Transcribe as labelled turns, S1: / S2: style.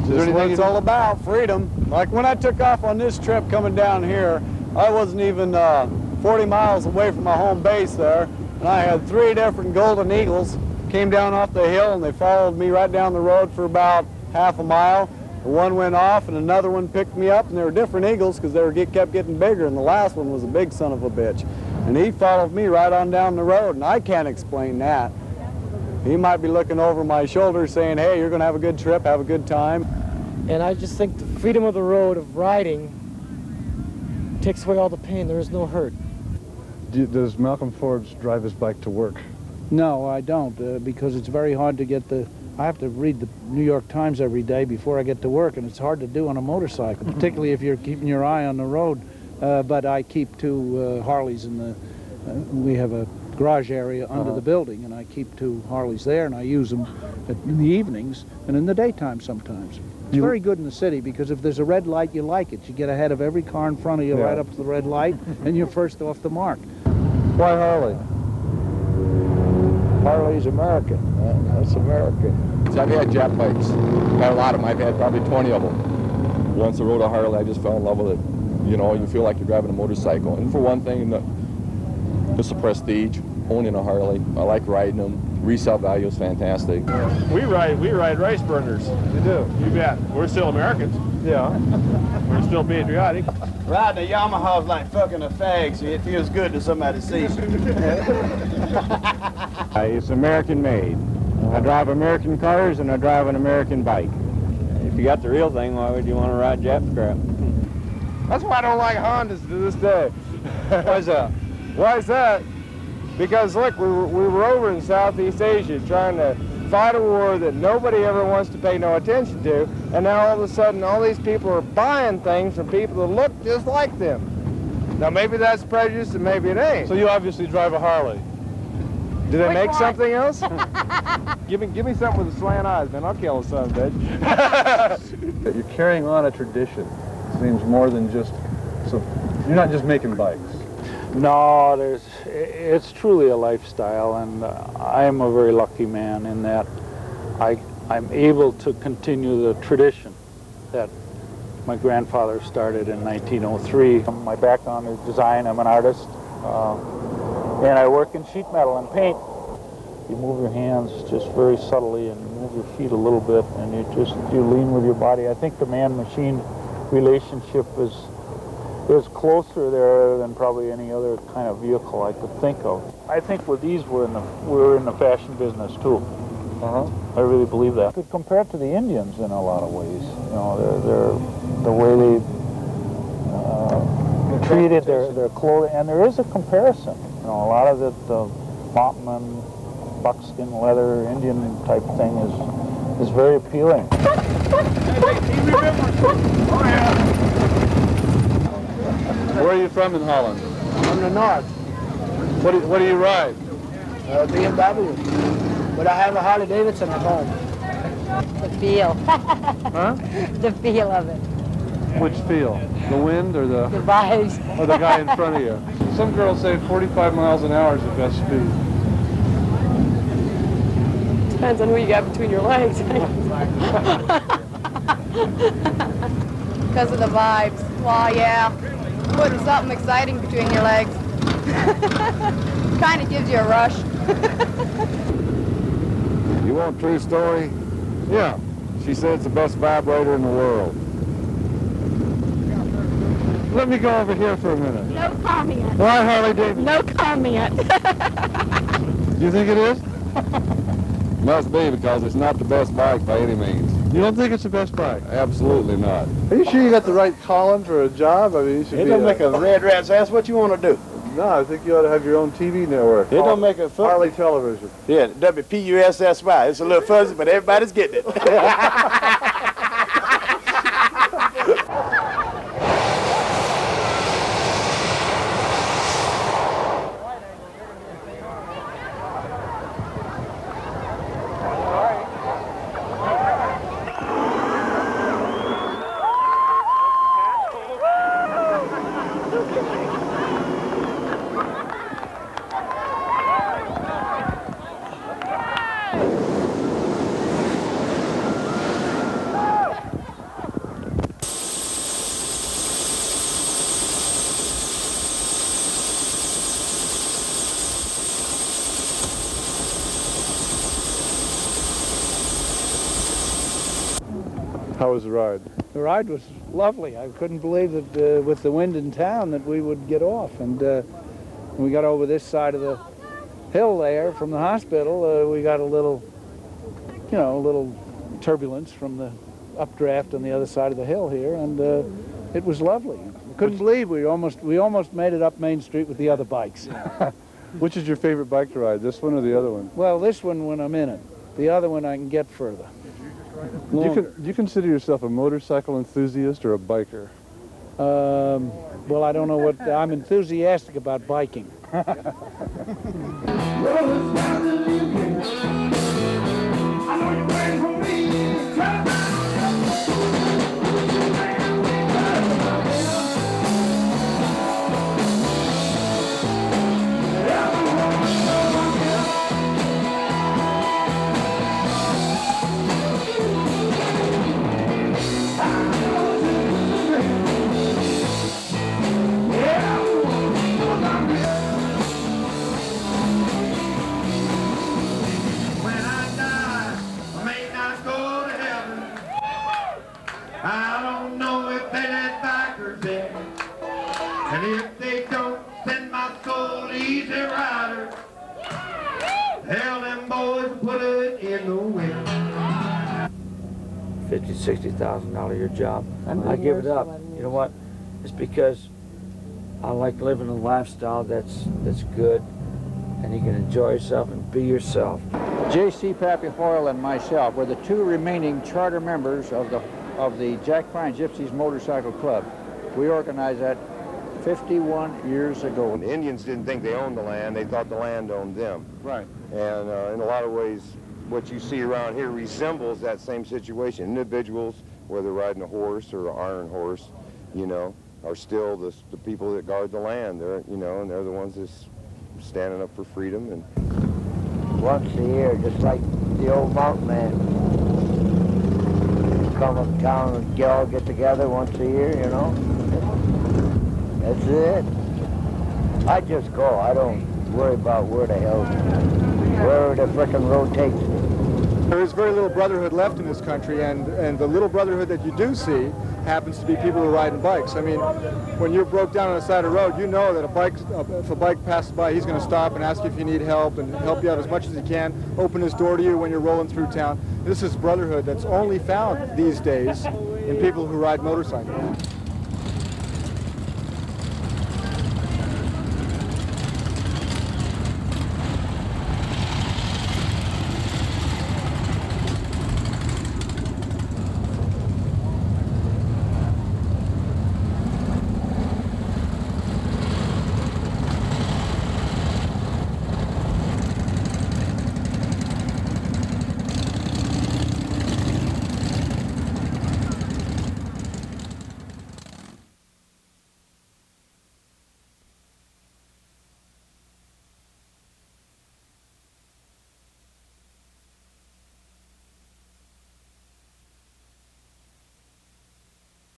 S1: Just what it's all about, freedom. Like when I took off on this trip coming down here, I wasn't even 40 miles away from my home base there, and I had 3 different golden eagles came down off the hill, and they followed me right down the road for about half a mile. One went off, and another one picked me up, and they were different eagles because they kept getting bigger, and the last one was a big son of a bitch. And he followed me right on down the road, and I can't explain that. He might be looking over my shoulder saying, hey, you're going to have a good trip, have a good time.
S2: And I just think the freedom of the road, of riding, takes away all the pain. There is no hurt.
S3: Does Malcolm Forbes drive his bike to work?
S4: No, I don't, because it's very hard to get I have to read the New York Times every day before I get to work, and it's hard to do on a motorcycle, particularly if you're keeping your eye on the road. But I keep 2 Harleys in the, we have a garage area under the building, and I keep 2 Harleys there, and I use them in the evenings and in the daytime sometimes. It's very good in the city because if there's a red light, you like it. You get ahead of every car in front of you right up to the red light, and you're first off the mark.
S3: Why Harley?
S5: Harley's American. That's American.
S6: So I've had Jap bikes. Got a lot of them. I've had probably 20 of them. Once I rode a Harley, I just fell in love with it. You know, you feel like you're driving a motorcycle. And for one thing, it's a prestige, owning a Harley. I like riding them. Resale value is fantastic.
S7: We ride rice burners.
S3: You do?
S7: You bet. We're still Americans.
S3: Yeah.
S7: We're still patriotic.
S1: Riding a Yamaha's like fucking a fag, so it feels good to somebody sees you.
S5: It's American made. I drive American cars and I drive an American bike. If you got the real thing, why would you want to ride Jap crap?
S3: That's why I don't like Hondas to this day.
S1: Why is that?
S3: Why is that? Because look, we were over in Southeast Asia trying to fight a war that nobody ever wants to pay no attention to, and now all of a sudden all these people are buying things from people that look just like them. Now maybe that's prejudice and maybe it ain't.
S7: So you obviously drive a Harley.
S3: Do they make something else? give me something with the slant eyes, man. I'll kill a son of a bitch.
S8: You're carrying on a tradition. It seems more than just, so you're not just making bikes.
S4: No, it's truly a lifestyle, and I'm a very lucky man in that I'm able to continue the tradition that my grandfather started in 1903. My background is design. I'm an artist, and I work in sheet metal and paint. You move your hands just very subtly, and you move your feet a little bit, and you lean with your body. I think the man-machine relationship is closer there than probably any other kind of vehicle I could think of. I think with these we're in the fashion business too. I really believe that. Could compare it to the Indians in a lot of ways. You know, they're the way they treated their clothing, and there is a comparison. You know, a lot of it, the Montman, buckskin leather, Indian type thing is very appealing.
S3: Where are you from in Holland?
S1: From the north.
S3: What do you ride?
S1: BMW. But I have a Harley Davidson at home.
S9: The feel.
S3: Huh?
S9: The feel of it.
S3: Which feel? The wind or the
S9: vibes?
S3: Or the guy in front of you? Some girls say 45 miles an hour is the best speed.
S10: Depends on who you got between your legs.
S11: Because of the vibes. Well, yeah. Putting something exciting between your legs. Kind of gives you a rush.
S5: You want a true story?
S3: Yeah.
S5: She said it's the best vibrator in the world.
S3: Let me go over here for a minute.
S9: No comment.
S3: Why Harley Davidson?
S9: No comment.
S3: You think it is?
S5: Must be, because it's not the best bike by any means.
S3: You don't think it's the best bike?
S5: Absolutely not.
S3: Are you sure you got the right calling for a job? I mean, you should
S1: It don't make a red rat's ass. What you want to do?
S3: No, I think you ought to have your own TV network.
S1: It don't make a
S3: Harley Television.
S1: Yeah, WPUSSY. It's a little fuzzy, but everybody's getting it.
S8: How was the ride?
S12: The ride was lovely. I couldn't believe that with the wind in town that we would get off. And when we got over this side of the hill there from the hospital, we got a little, you know, a little turbulence from the updraft on the other side of the hill here, and it was lovely. Couldn't believe we almost made it up Main Street with the other bikes.
S8: Which is your favorite bike to ride, this one or the other one?
S12: Well, this one when I'm in it. The other one I can get further.
S8: Do you consider yourself a motorcycle enthusiast or a biker?
S12: Well, I don't know what, I'm enthusiastic about biking.
S13: I don't know if they let bikers in, and if they don't, send my soul to Easy Rider. Tell them boys put it in the wind.
S14: $50,000-$60,000 a year job. I give it up. You know what? It's because I like living a lifestyle that's good, and you can enjoy yourself and be yourself.
S15: J.C. Pappy Hoyle and myself were the two remaining charter members of the Jack Pine Gypsies Motorcycle Club. We organized that 51 years ago.
S3: And the Indians didn't think they owned the land, they thought the land owned them.
S8: Right.
S3: And in a lot of ways, what you see around here resembles that same situation. Individuals, whether riding a horse or an iron horse, you know, are still the people that guard the land. They're, you know, and they're the ones that's standing up for freedom. And
S16: once a year, just like the old mountain man. Come uptown and all get together once a year, you know. That's it. I just go. I don't worry about where the hell, where the frickin' road takes me.
S17: There is very little brotherhood left in this country, and the little brotherhood that you do see happens to be people who ride in bikes. I mean, when you're broke down on the side of the road, you know that if a bike passes by, he's going to stop and ask you if you need help and help you out as much as he can, open his door to you when you're rolling through town. This is brotherhood that's only found these days in people who ride motorcycles.